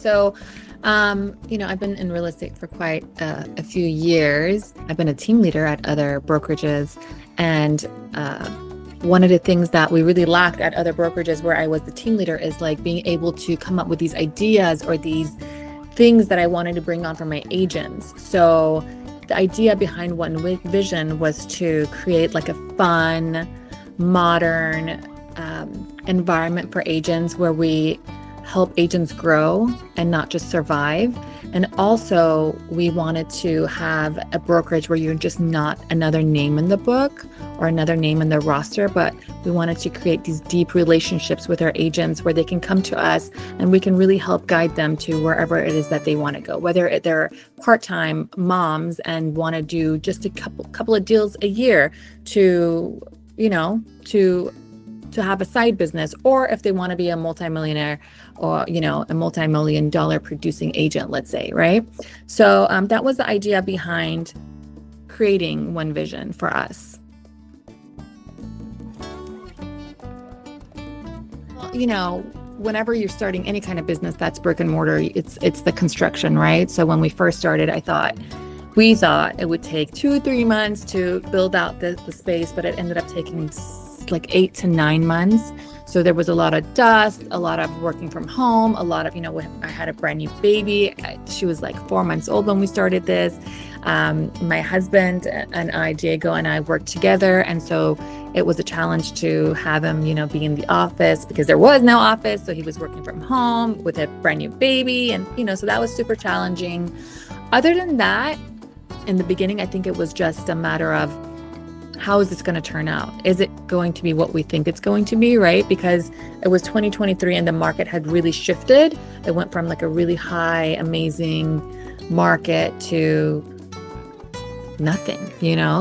So, I've been in real estate for quite a few years. I've been a team leader at other brokerages, and one of the things that we really lacked at other brokerages where I was the team leader is like being able to come up with these ideas or these things that I wanted to bring on for my agents. So the idea behind 1Vision was to create like a fun, modern environment for agents where we help agents grow and not just survive. And also we wanted to have a brokerage where you're just not another name in the book or another name in the roster, but we wanted to create these deep relationships with our agents where they can come to us and we can really help guide them to wherever it is that they want to go, whether they're part-time moms and want to do just a couple of deals a year to have a side business, or if they want to be a multimillionaire or, a multi-million-dollar producing agent, let's say, right? So that was the idea behind creating 1Vision for us. Well, whenever you're starting any kind of business that's brick and mortar, it's the construction, right? So when we first started, we thought it would take 2-3 months to build out the space, but it ended up taking like 8 to 9 months. So there was a lot of dust, a lot of working from home, a lot of, I had a brand new baby. She was like 4 months old when we started this. My husband and I, Diego and I, worked together. And so it was a challenge to have him, be in the office because there was no office. So he was working from home with a brand new baby. And, so that was super challenging. Other than that, in the beginning, I think it was just a matter of, how is this going to turn out? Is it going to be what we think it's going to be, right? Because it was 2023 and the market had really shifted. It went from like a really high, amazing market to nothing,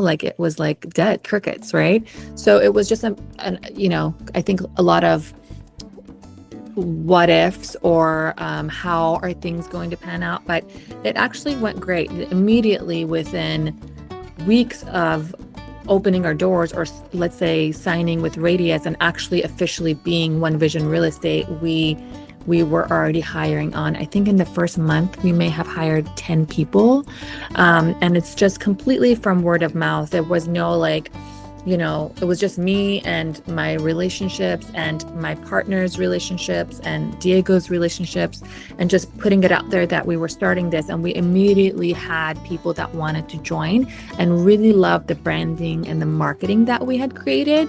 like it was like dead crickets, right? So it was just, I think a lot of what ifs or how are things going to pan out, but it actually went great. Immediately within weeks of opening our doors, or let's say signing with Radius and actually officially being 1Vision Real Estate, we were already hiring on. I think in the first month, we may have hired 10 people. And it's just completely from word of mouth. There was no it was just me and my relationships and my partner's relationships and Diego's relationships, and just putting it out there that we were starting this. And we immediately had people that wanted to join and really loved the branding and the marketing that we had created.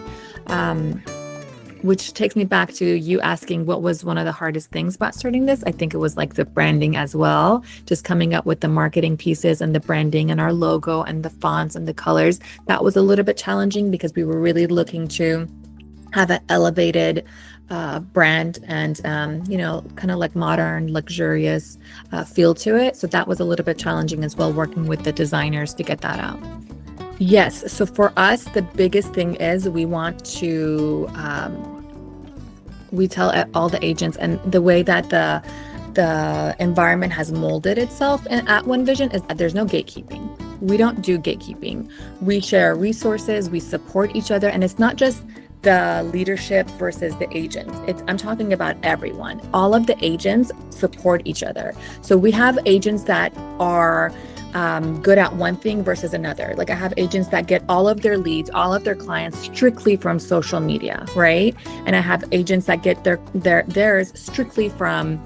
Which takes me back to you asking what was one of the hardest things about starting this. I think it was like the branding as well, just coming up with the marketing pieces and the branding and our logo and the fonts and the colors. That was a little bit challenging because we were really looking to have an elevated brand and, kind of like modern, luxurious feel to it. So that was a little bit challenging as well, working with the designers to get that out. Yes. So for us, the biggest thing is we want to, we tell all the agents, and the way that the environment has molded itself at 1Vision is that there's no gatekeeping. We don't do gatekeeping. We share resources, we support each other, and it's not just the leadership versus the agents. I'm talking about everyone. All of the agents support each other. So we have agents that are good at one thing versus another. Like I have agents that get all of their leads, all of their clients strictly from social media, right? And I have agents that get theirs strictly from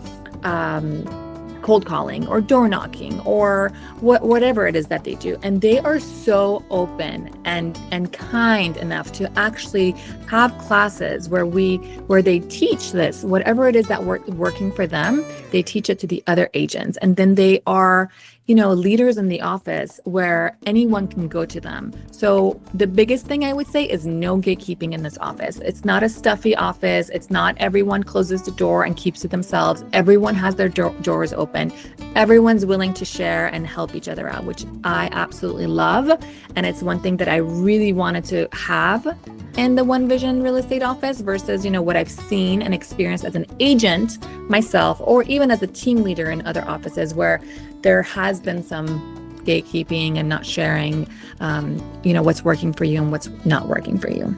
cold calling or door knocking or whatever it is that they do. And they are so open and kind enough to actually have classes where they teach this, whatever it is that working for them, they teach it to the other agents. And then they are leaders in the office where anyone can go to them. So the biggest thing I would say is no gatekeeping in this office. It's not a stuffy office. It's not everyone closes the door and keeps to themselves. Everyone has their doors open. Everyone's willing to share and help each other out, which I absolutely love. And it's one thing that I really wanted to have in the 1Vision real estate office versus, what I've seen and experienced as an agent myself, or even as a team leader in other offices where there has been some gatekeeping and not sharing, what's working for you and what's not working for you.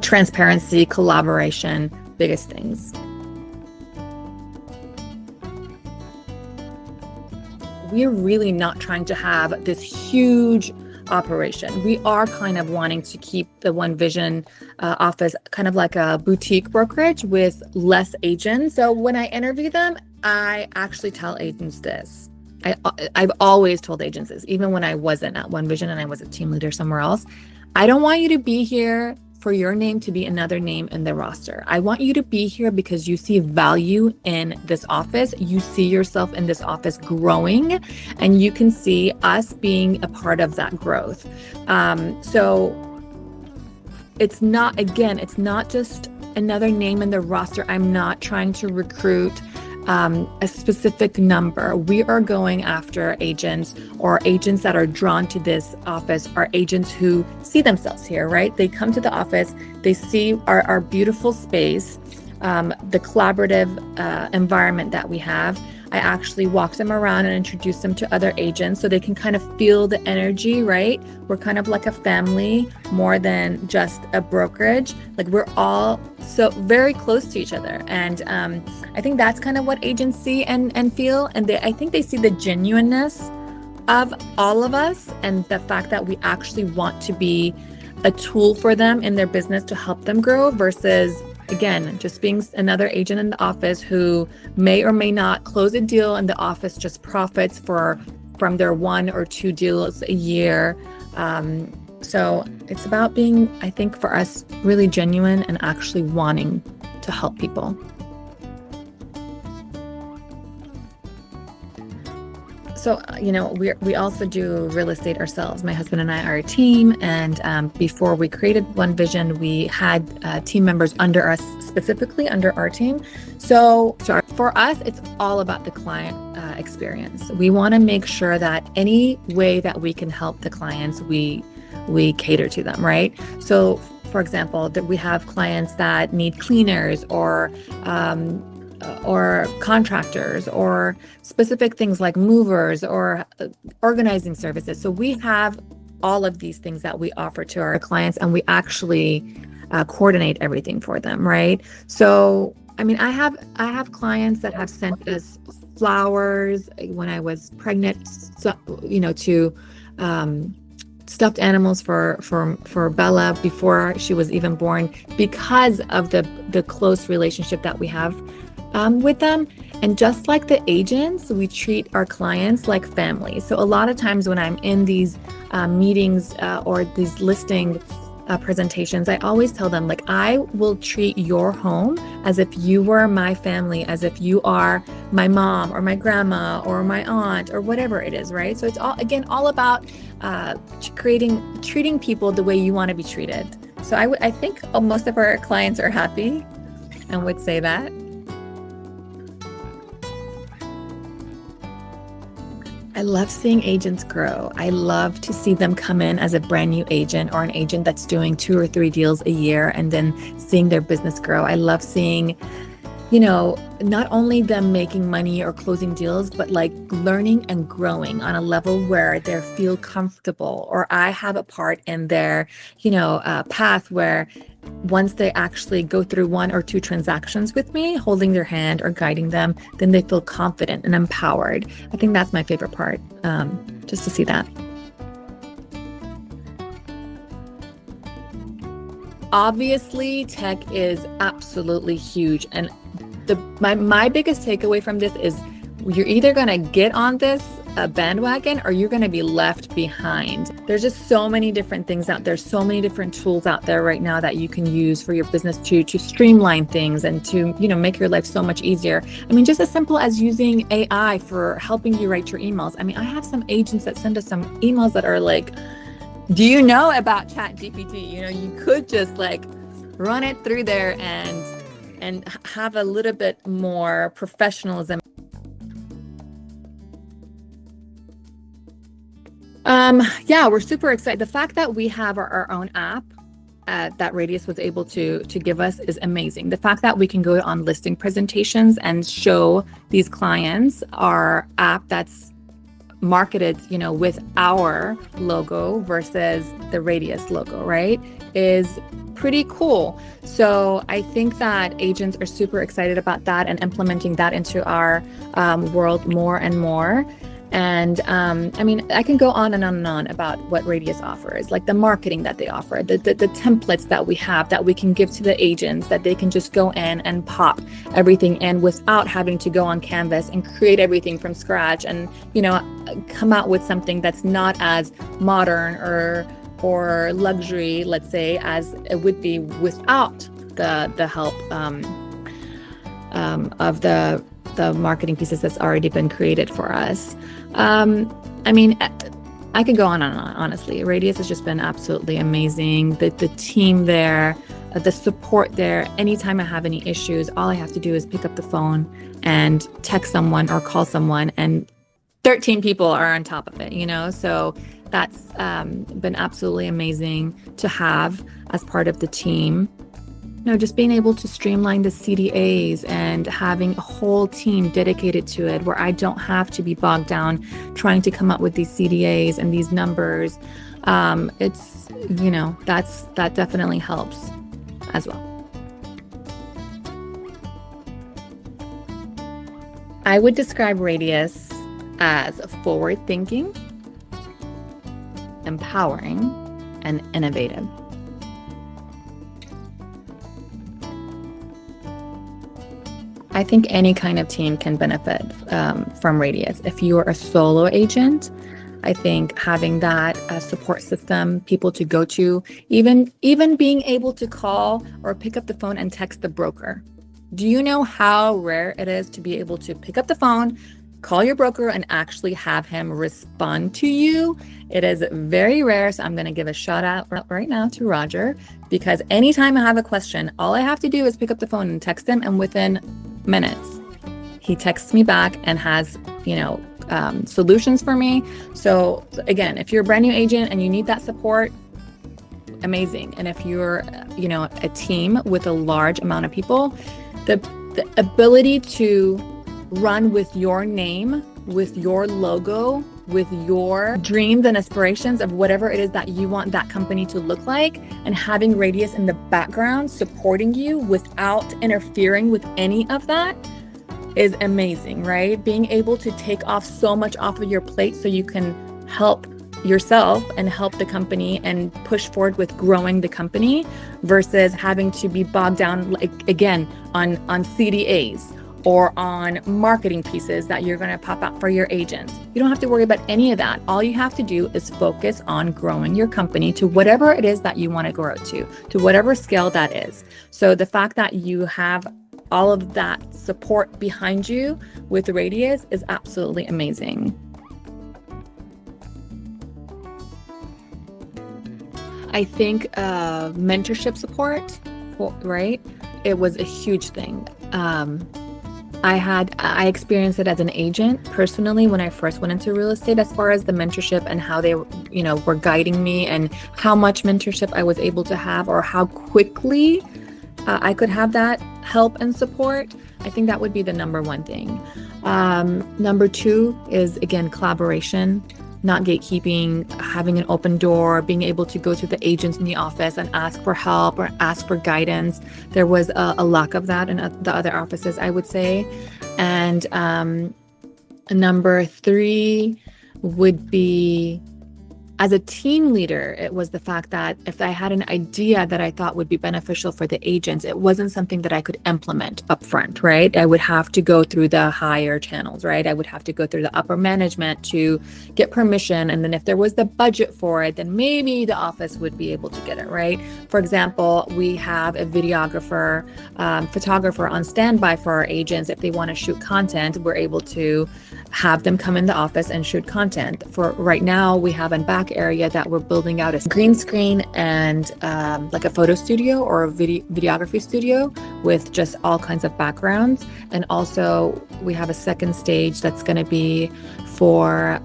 Transparency, collaboration, biggest things. we're really not trying to have this huge operation. We are kind of wanting to keep the 1Vision office kind of like a boutique brokerage with less agents. So when I interview them, I actually tell agents this. I've always told agents this, even when I wasn't at 1Vision and I was a team leader somewhere else. I don't want you to be here for your name to be another name in the roster. I want you to be here because you see value in this office. You see yourself in this office growing, and you can see us being a part of that growth. So it's not just another name in the roster. I'm not trying to recruit a specific number. We are going after agents, or agents that are drawn to this office are agents who see themselves here, right? They come to the office, they see our beautiful space, the collaborative environment that we have. I actually walk them around and introduce them to other agents so they can kind of feel the energy, right? We're kind of like a family more than just a brokerage. Like, we're all so very close to each other. And I think that's kind of what agents see and feel. And I think they see the genuineness of all of us and the fact that we actually want to be a tool for them in their business to help them grow versus, again, just being another agent in the office who may or may not close a deal and the office just profits from their 1 or 2 deals a year. So it's about being, I think for us, really genuine and actually wanting to help people. So, we also do real estate ourselves. My husband and I are a team. And before we created 1Vision, we had team members under us, specifically under our team. So for us, it's all about the client experience. We want to make sure that any way that we can help the clients, we cater to them, right? So, for example, that we have clients that need cleaners or contractors or specific things like movers or organizing services. So we have all of these things that we offer to our clients, and we actually coordinate everything for them, right? So, I mean, I have clients that have sent us flowers when I was pregnant, so, to stuffed animals for Bella before she was even born, because of the close relationship that we have with them. And just like the agents, we treat our clients like family. So a lot of times when I'm in these meetings or these listing presentations, I always tell them, like, I will treat your home as if you were my family, as if you are my mom or my grandma or my aunt or whatever it is, right? So it's all about treating people the way you want to be treated. So I think most of our clients are happy and would say that. I love seeing agents grow. I love to see them come in as a brand new agent or an agent that's doing 2 or 3 deals a year and then seeing their business grow. I love seeing, not only them making money or closing deals, but like learning and growing on a level where they feel comfortable, or I have a part in their, path where once they actually go through 1 or 2 transactions with me, holding their hand or guiding them, then they feel confident and empowered. I think that's my favorite part, just to see that. Obviously, tech is absolutely huge. And my biggest takeaway from this is you're either going to get on this bandwagon or you're going to be left behind. There's just so many different things out there, so many different tools out there right now that you can use for your business to streamline things and to, make your life so much easier. I mean, just as simple as using AI for helping you write your emails. I mean, I have some agents that send us some emails that are like, do you know about ChatGPT? You could just like run it through there and have a little bit more professionalism. We're super excited. The fact that we have our own app that Radius was able to give us is amazing. The fact that we can go on listing presentations and show these clients our app that's marketed, with our logo versus the Radius logo, right, is pretty cool. So I think that agents are super excited about that and implementing that into our world more and more. And I mean, I can go on and on and on about what Radius offers, like the marketing that they offer, the templates that we have that we can give to the agents, that they can just go in and pop everything in without having to go on Canvas and create everything from scratch and, you know, come out with something that's not as modern or luxury, let's say, as it would be without the help of the marketing pieces that's already been created for us. I mean, I could go on and on, honestly. Radius has just been absolutely amazing. The team there, the support there. Anytime I have any issues, all I have to do is pick up the phone and text someone or call someone, and 13 people are on top of it, you know? So that's been absolutely amazing to have as part of the team. You know, just being able to streamline the CDAs and having a whole team dedicated to it, where I don't have to be bogged down trying to come up with these CDAs and these numbers. It's, you know, that definitely helps as well. I would describe Radius as forward-thinking, empowering, and innovative. I think any kind of team can benefit from Radius. If you're a solo agent, I think having that support system, people to go to, even being able to call or pick up the phone and text the broker. Do you know how rare it is to be able to pick up the phone, call your broker, and actually have him respond to you? It is very rare. So I'm going to give a shout out right now to Roger, because anytime I have a question, all I have to do is pick up the phone and text him, and within minutes he texts me back and has, you know, solutions for me. So again, if you're a brand new agent and you need that support, amazing. And if you're, you know, a team with a large amount of people, the ability to run with your name, with your logo, with your dreams and aspirations of whatever it is that you want that company to look like, and having Radius in the background supporting you without interfering with any of that is amazing, right? Being able to take off so much off of your plate so you can help yourself and help the company and push forward with growing the company, versus having to be bogged down, like, again, on CDAs or on marketing pieces that you're going to pop out for your agents. You don't have to worry about any of that. All you have to do is focus on growing your company to whatever it is that you want to grow to whatever scale that is. So the fact that you have all of that support behind you with Radius is absolutely amazing. I think mentorship support, right? It was a huge thing. I experienced it as an agent personally when I first went into real estate, as far as the mentorship and how they, you know, were guiding me, and how much mentorship I was able to have, or how quickly I could have that help and support. I think that would be the number one thing. Number two is, again, collaboration, not gatekeeping, having an open door, being able to go to the agents in the office and ask for help or ask for guidance. There was a lack of that in the other offices, I would say. And number three would be, as a team leader, it was the fact that if I had an idea that I thought would be beneficial for the agents, it wasn't something that I could implement up front, right? I would have to go through the higher channels, right? I would have to go through the upper management to get permission. And then if there was the budget for it, then maybe the office would be able to get it, right? For example, we have a videographer, photographer on standby for our agents. If they want to shoot content, we're able to have them come in the office and shoot content. For right now, we have a back area that we're building out a green screen and like a photo studio or a videography studio with just all kinds of backgrounds. And also we have a second stage that's going to be for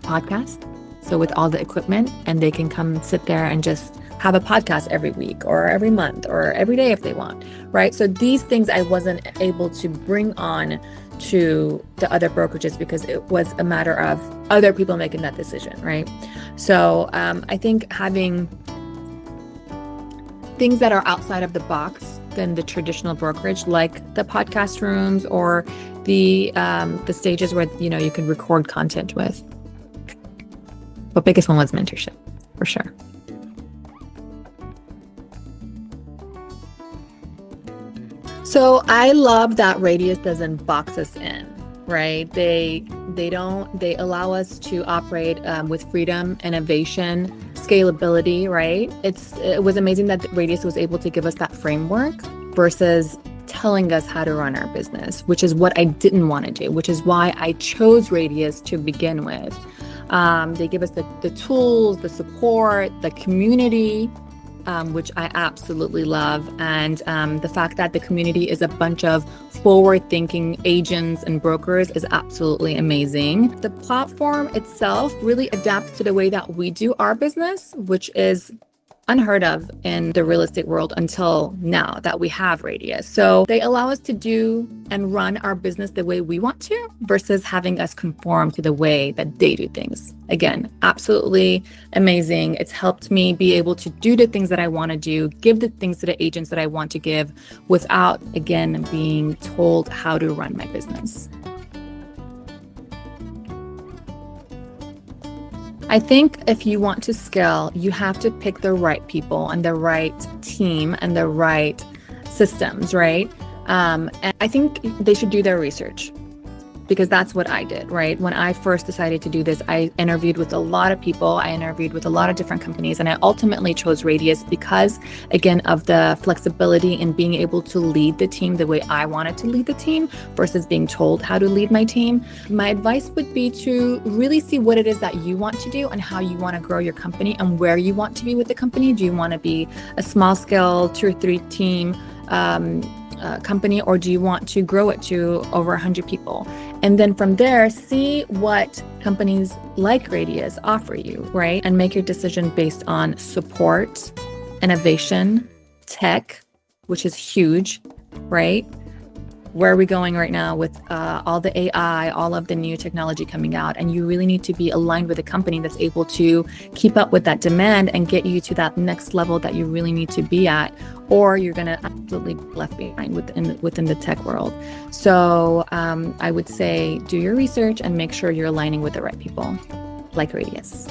podcast. So with all the equipment, and they can come sit there and just have a podcast every week or every month or every day if they want, right? So these things I wasn't able to bring on to the other brokerages because it was a matter of other people making that decision, right? So I think having things that are outside of the box than the traditional brokerage, like the podcast rooms or the stages where, you know, you can record content with. But biggest one was mentorship, for sure. So I love that Radius doesn't box us in, right? They allow us to operate with freedom, innovation, scalability, right? It was amazing that Radius was able to give us that framework versus telling us how to run our business, which is what I didn't want to do, which is why I chose Radius to begin with. They give us the tools, the support, the community, which I absolutely love. And the fact that the community is a bunch of forward-thinking agents and brokers is absolutely amazing. The platform itself really adapts to the way that we do our business, which is unheard of in the real estate world until now that we have Radius. So they allow us to do and run our business the way we want to versus having us conform to the way that they do things. Again, absolutely amazing. It's helped me be able to do the things that I want to do, give the things to the agents that I want to give without, again, being told how to run my business. I think if you want to scale, you have to pick the right people and the right team and the right systems, right? And I think they should do their research, because that's what I did, right? When I first decided to do this, I interviewed with a lot of people. I interviewed with a lot of different companies, and I ultimately chose Radius because, again, of the flexibility in being able to lead the team the way I wanted to lead the team versus being told how to lead my team. My advice would be to really see what it is that you want to do and how you want to grow your company and where you want to be with the company. Do you want to be a small scale 2 or 3 team company, or do you want to grow it to over 100 people? And then from there, see what companies like Radius offer you, right? And make your decision based on support, innovation, tech, which is huge, right? Where are we going right now with all the AI, all of the new technology coming out? And you really need to be aligned with a company that's able to keep up with that demand and get you to that next level that you really need to be at, or you're going to absolutely be left behind within the tech world. So I would say do your research and make sure you're aligning with the right people, like Radius.